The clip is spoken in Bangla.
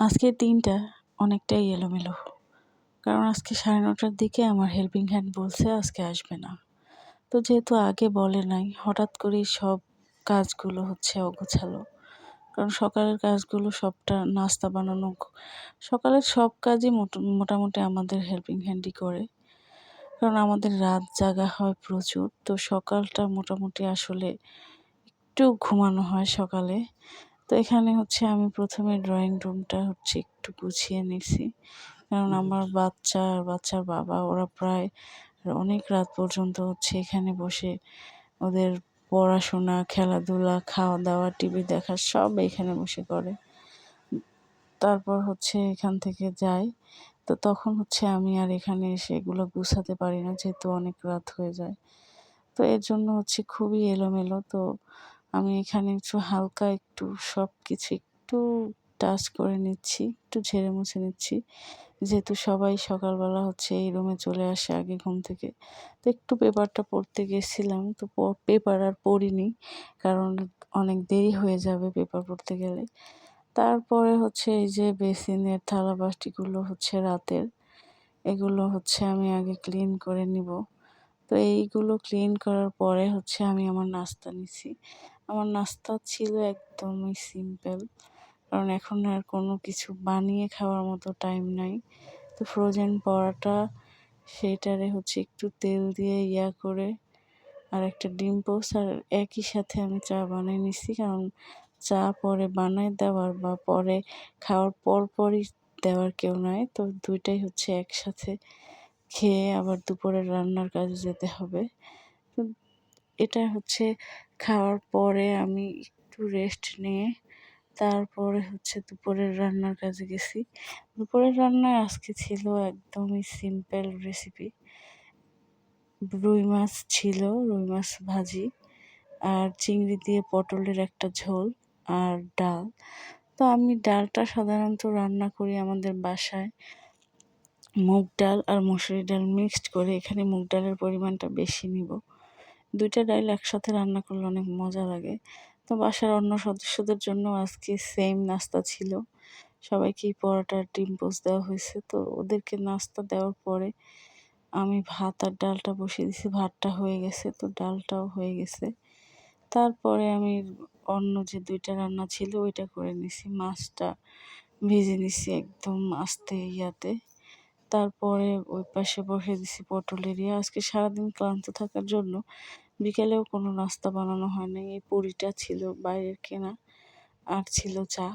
আজকের দিনটা অনেকটাই এলোমেলো। কারণ আজকে ৯:৩০টার দিকে আমার হেল্পিং হ্যান্ড বলছে আজকে আসবে না। তো যেহেতু আগে বলে নাই, হঠাৎ করেই সব কাজগুলো হচ্ছে অগোছালো। কারণ সকালের কাজগুলো সবটা নাস্তা বানানো, সকালের সব কাজই মোটামুটি আমাদের হেল্পিং হ্যান্ডই করে। কারণ আমাদের রাত জাগা হয় প্রচুর। তো সকালটা মোটামুটি আসলে একটু ঘুমানো হয় সকালে। তো এখানে হচ্ছে আমি ১ম এ ড্রয়িং রুমটা হচ্ছে একটু গুছিয়ে নিছি। কারণ আমার বাচ্চা আর বাচ্চার বাবা ওরা প্রায় অনেক রাত পর্যন্ত হচ্ছে এখানে বসে ওদের পড়াশোনা, খেলাধুলা, খাওয়া-দাওয়া, টিভি দেখা সব এখানে বসে করে। তারপর হচ্ছে এখান থেকে যায়। তো তখন হচ্ছে আমি আর এখানে এসে এগুলো গুছাতে পারি না যেহেতু অনেক রাত হয়ে যায়। তো এর জন্য হচ্ছে খুবই এলোমেলো। তো আমি এখানে একটু হালকা একটু সবকিছু একটু টাচ করে নিচ্ছি, একটু ঝেড়ে মুছে নিচ্ছি। যেহেতু সবাই সকালবেলা হচ্ছে এই রুমে চলে আসে আগে ঘুম থেকে। তো একটু পেপারটা পড়তে গেছিলাম। তো পেপার আর পড়িনি। কারণ অনেক দেরি হয়ে যাবে পেপার পড়তে গেলে। তারপরে হচ্ছে এই যে বেসিনের থালা-বাটিগুলো হচ্ছে রাতের। এগুলো হচ্ছে আমি আগে ক্লিন করে নিবো। তো এইগুলো ক্লিন করার পরে হচ্ছে আমি আমার নাস্তা নিছি। আমার নাস্তা ছিল একদমই সিম্পল। কারণ এখন আর কোনো কিছু বানিয়ে খাওয়ার মতো টাইম নাই। তো ফ্রোজেন পরাটা সেইটারে হচ্ছে একটু তেল দিয়ে করে আর একটা ডিম পোচ আর একই সাথে আমি চা বানায় নিছি। কারণ চা পরে বানায় দেওয়ার বা পরে খাওয়ার পরপরই দেওয়ার কেউ নাই। তো ২ টাই হচ্ছে একসাথে খেয়ে আবার দুপুরের রান্নার কাজে যেতে হবে। তো এটা হচ্ছে খাওয়ার পরে আমি একটু রেস্ট নিয়ে তারপরে হচ্ছে দুপুরের রান্নার কাজে গেছি। দুপুরের রান্নায় আজকে ছিল একদমই সিম্পল রেসিপি। রুই মাছ ছিল, রুই মাছ ভাজি আর চিংড়ি দিয়ে পটলের একটা ঝোল আর ডাল। তো আমি ডালটা সাধারণত রান্না করি আমাদের বাসায় মুগ ডাল আর মসুরি ডাল মিক্সড করে। এখানে মুগ ডালের পরিমাণটা বেশি নিব। ২ টা ডাল একসাথে রান্না করলে অনেক মজা লাগে। তো বাসার অন্য সদস্যদের জন্য আজকে সেম নাস্তা ছিল। সবাইকেই পরোটা আর ডিম পোচ দেওয়া হয়েছে। তো ওদেরকে নাস্তা দেওয়ার পরে আমি ভাত আর ডালটা বসিয়ে দিছি। ভাতটা হয়ে গেছে, তো ডালটাও হয়ে গেছে। তারপরে আমি অন্য যে ২ টা রান্না ছিল ওইটা করে নিছি। মাছটা ভেজে নিছি একদম আস্তে ইয়াতে। তারপরে ওই পাশে বসিয়ে দিছি পটলের আজকে সারাদিন ক্লান্ত থাকার জন্য বিকেলেও কোনো নাস্তা বানানো হয় নাই। এই পুরিটা ছিল বাইরের কেনা আর ছিল চা।